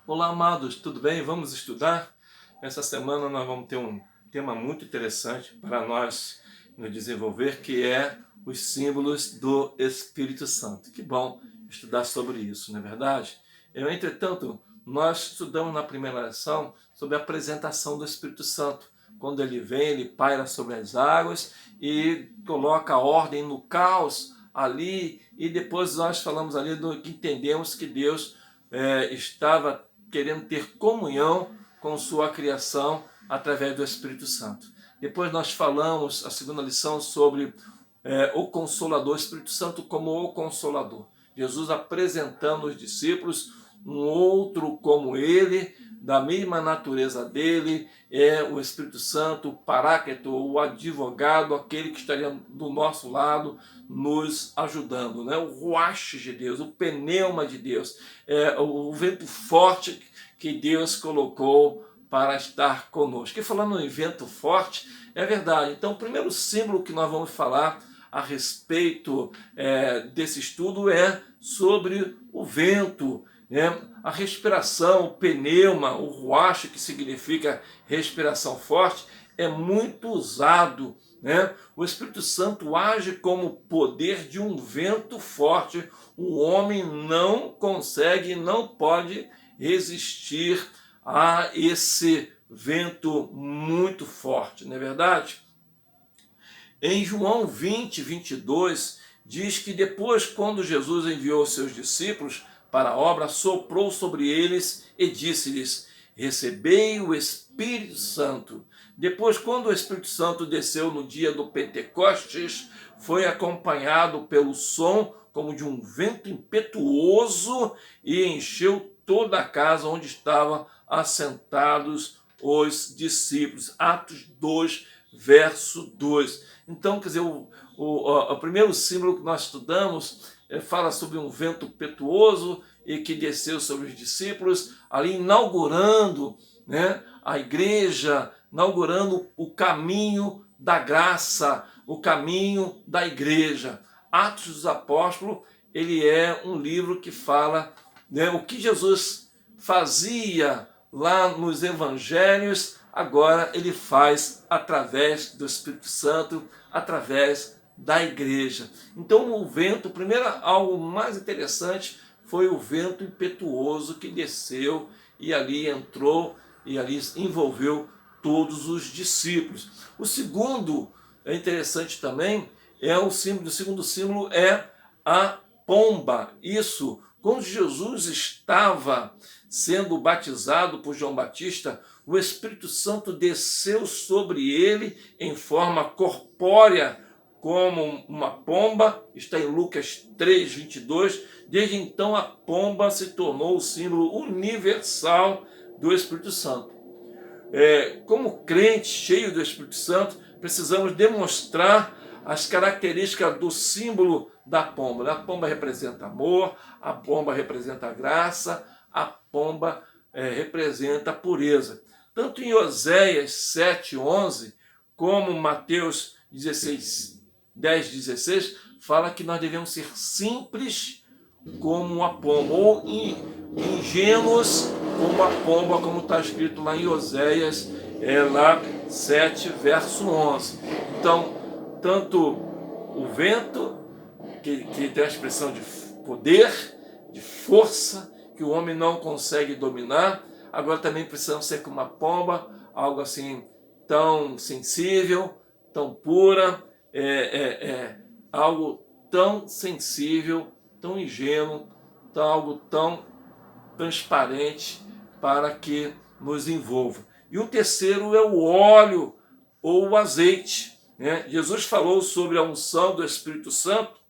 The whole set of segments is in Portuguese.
Olá, amados, tudo bem? Vamos estudar? Essa semana nós vamos ter um tema muito interessante para nós nos desenvolver, que é os símbolos do Espírito Santo. Que bom estudar sobre isso, não é verdade? Entretanto, nós estudamos na primeira lição sobre a apresentação do Espírito Santo. Quando ele vem, ele paira sobre as águas e coloca ordem no caos ali, e depois nós falamos ali do que entendemos que Deus estava querendo ter comunhão com sua criação através do Espírito Santo. Depois nós falamos, a segunda lição, sobre o Consolador, o Espírito Santo como o Consolador. Jesus apresentando aos discípulos um outro como ele, da mesma natureza dele, é o Espírito Santo, o Paráclito, o advogado, aquele que estaria do nosso lado, nos ajudando, né? O ruach de Deus, o pneuma de Deus, o vento forte que Deus colocou para estar conosco. E falando em vento forte, é verdade. Então, o primeiro símbolo que nós vamos falar a respeito desse estudo é sobre o vento, né? A respiração, o pneuma, o ruach, que significa respiração forte, é muito usado, né? O Espírito Santo age como poder de um vento forte. O homem não consegue, não pode resistir a esse vento muito forte, não é verdade? Em João 20, 22, diz que depois, quando Jesus enviou seus discípulos para a obra, soprou sobre eles e disse-lhes: recebei o Espírito Santo. Depois, quando o Espírito Santo desceu no dia do Pentecostes, foi acompanhado pelo som como de um vento impetuoso e encheu toda a casa onde estavam assentados os discípulos. Atos 2, verso 2. Então, quer dizer, o primeiro símbolo que nós estudamos fala sobre um vento impetuoso e que desceu sobre os discípulos, ali inaugurando, né, a igreja, inaugurando o caminho da graça, o caminho da igreja. Atos dos Apóstolos, ele é um livro que fala, né, o que Jesus fazia lá nos evangelhos, agora ele faz através do Espírito Santo, através da igreja. Então o vento, primeiro, algo mais interessante foi o vento impetuoso que desceu e ali entrou e ali envolveu todos os discípulos. O segundo é interessante também, o segundo símbolo é a pomba. Isso, quando Jesus estava sendo batizado por João Batista, o Espírito Santo desceu sobre ele em forma corpórea, como uma pomba, está em Lucas 3, 22. Desde então a pomba se tornou o símbolo universal do Espírito Santo. Como crente cheio do Espírito Santo, precisamos demonstrar as características do símbolo da pomba. A pomba representa amor, a pomba representa graça, a pomba representa pureza. Tanto em Oséias 7, 11, como Mateus 10, 16, fala que nós devemos ser simples como a pomba, ou ingênuos como a pomba, como está escrito lá em Oséias, lá 7, verso 11. Então, tanto o vento, que tem a expressão de poder, de força, que o homem não consegue dominar, agora também precisamos ser como uma pomba, algo assim tão sensível, tão pura, algo tão sensível, tão ingênuo, algo tão transparente para que nos envolva. E o terceiro é o óleo ou o azeite, né? Jesus falou sobre a unção do Espírito Santo.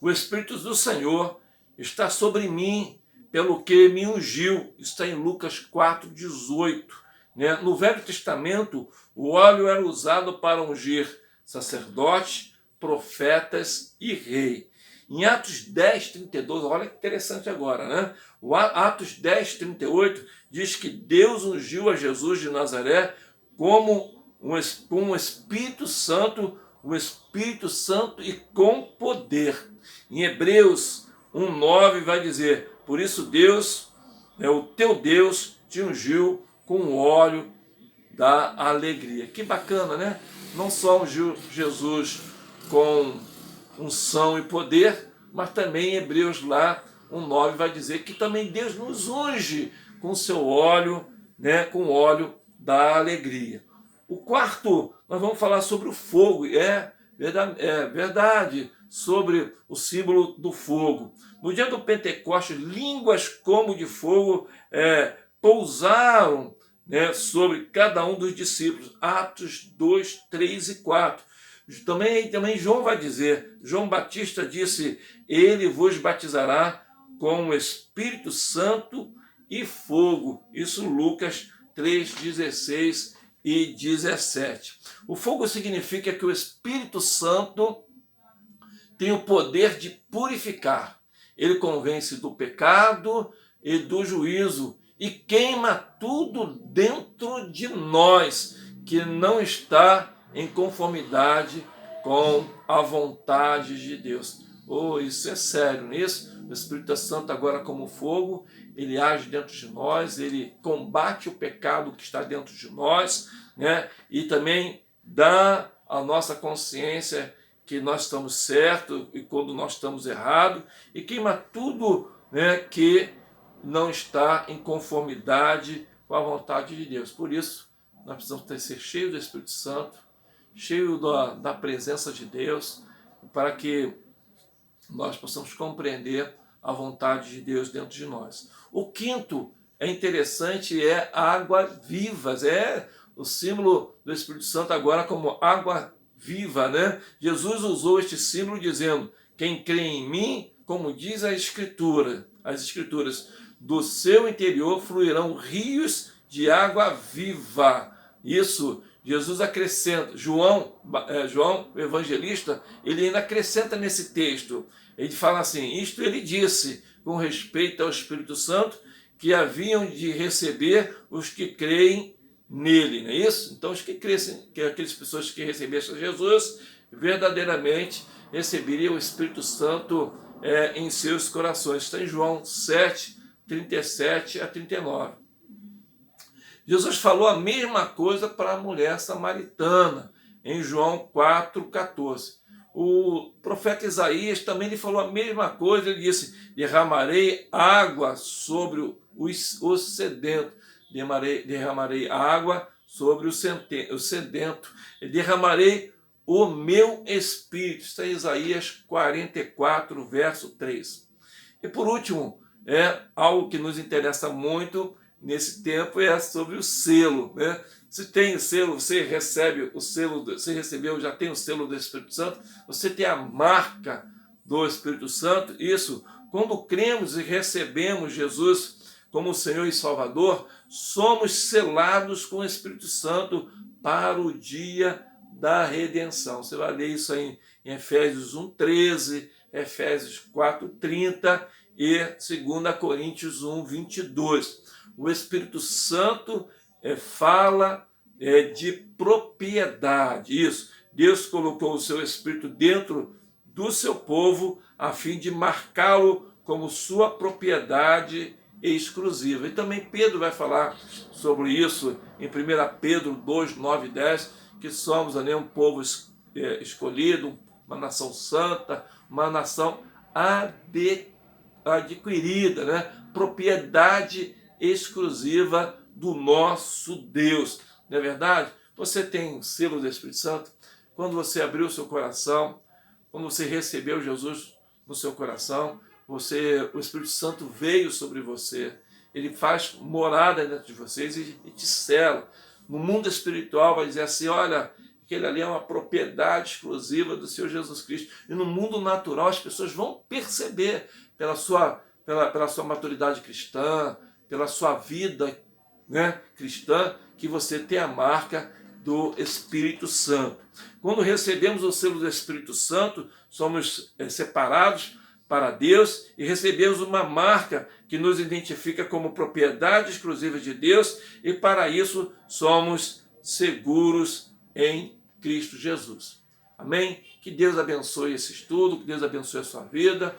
O Espírito do Senhor está sobre mim, pelo que me ungiu. Está em Lucas 4, 18. Né? No Velho Testamento, o óleo era usado para ungir sacerdotes, profetas e rei. Em Atos 10, 32, olha que interessante agora, né? O Atos 10, 38 diz que Deus ungiu a Jesus de Nazaré como um Espírito Santo, o Espírito Santo e com poder. Em Hebreus 1, 9 vai dizer: por isso Deus o teu Deus te ungiu com o óleo da alegria. Que bacana, né? Não só ungiu Jesus com unção e poder, mas também em Hebreus lá, 1:9 vai dizer que também Deus nos unge com o seu óleo, né? Com o óleo da alegria. O quarto, nós vamos falar sobre o fogo. É verdade, sobre o símbolo do fogo. No dia do Pentecostes, línguas como de fogo pousaram, né, sobre cada um dos discípulos. Atos 2, 3 e 4. Também João vai dizer, João Batista disse, ele vos batizará com o Espírito Santo e fogo. Isso Lucas 3, 16 e 17. O fogo significa que o Espírito Santo tem o poder de purificar. Ele convence do pecado e do juízo e queima tudo dentro de nós que não está em conformidade com a vontade de Deus. Oh, isso é sério, nisso. O Espírito Santo agora como fogo, ele age dentro de nós, ele combate o pecado que está dentro de nós, né? E também dá a nossa consciência que nós estamos certos e quando nós estamos errados, e queima tudo, né, que não está em conformidade com a vontade de Deus. Por isso, nós precisamos ser cheios do Espírito Santo, cheios da presença de Deus, para que nós possamos compreender a vontade de Deus dentro de nós. O quinto é interessante, é água vivas, é o símbolo do Espírito Santo agora como água viva, né? Jesus usou este símbolo dizendo, quem crê em mim, como diz a Escritura, as Escrituras, do seu interior fluirão rios de água viva. Isso, Jesus acrescenta, João, o evangelista, ele ainda acrescenta nesse texto, ele fala assim, isto ele disse, com respeito ao Espírito Santo, que haviam de receber os que creem nele, não é isso? Então os que crescem, que aquelas pessoas que recebessem Jesus, verdadeiramente receberiam o Espírito Santo em seus corações. Está em João 7, 37 a 39. Jesus falou a mesma coisa para a mulher samaritana, em João 4, 14. O profeta Isaías também lhe falou a mesma coisa, ele disse, derramarei água sobre o sedento, derramarei água sobre o sedento, derramarei o meu espírito. Está em Isaías 44, verso 3. E por último, algo que nos interessa muito nesse tempo é sobre o selo, né? Se tem o selo, você recebe o selo, você recebeu, já tem o selo do Espírito Santo, você tem a marca do Espírito Santo. Isso, quando cremos e recebemos Jesus como Senhor e Salvador, somos selados com o Espírito Santo para o dia da redenção. Você vai ler isso aí em Efésios 1:13, Efésios 4:30 e 2 Coríntios 1:22. O Espírito Santo fala de propriedade. Isso, Deus colocou o seu Espírito dentro do seu povo a fim de marcá-lo como sua propriedade exclusiva. E também Pedro vai falar sobre isso em 1 Pedro 2, 9 e 10, que somos ali um povo escolhido, uma nação santa, uma nação adquirida, né? Propriedade exclusiva do nosso Deus. Não é verdade? Você tem o selo do Espírito Santo quando você abriu o seu coração, quando você recebeu Jesus no seu coração, o Espírito Santo veio sobre você, ele faz morada dentro de vocês e te sela. No mundo espiritual vai dizer assim, olha, aquele ali é uma propriedade exclusiva do Senhor Jesus Cristo. E no mundo natural as pessoas vão perceber pela sua maturidade cristã, pela sua vida, né, cristã, que você tem a marca do Espírito Santo. Quando recebemos o selo do Espírito Santo, somos separados para Deus e recebemos uma marca que nos identifica como propriedade exclusiva de Deus e para isso somos seguros em Cristo Jesus. Amém? Que Deus abençoe esse estudo, que Deus abençoe a sua vida.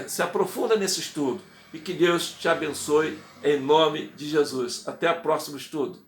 Se aprofunda nesse estudo. e que Deus te abençoe em nome de Jesus. Até o próximo estudo.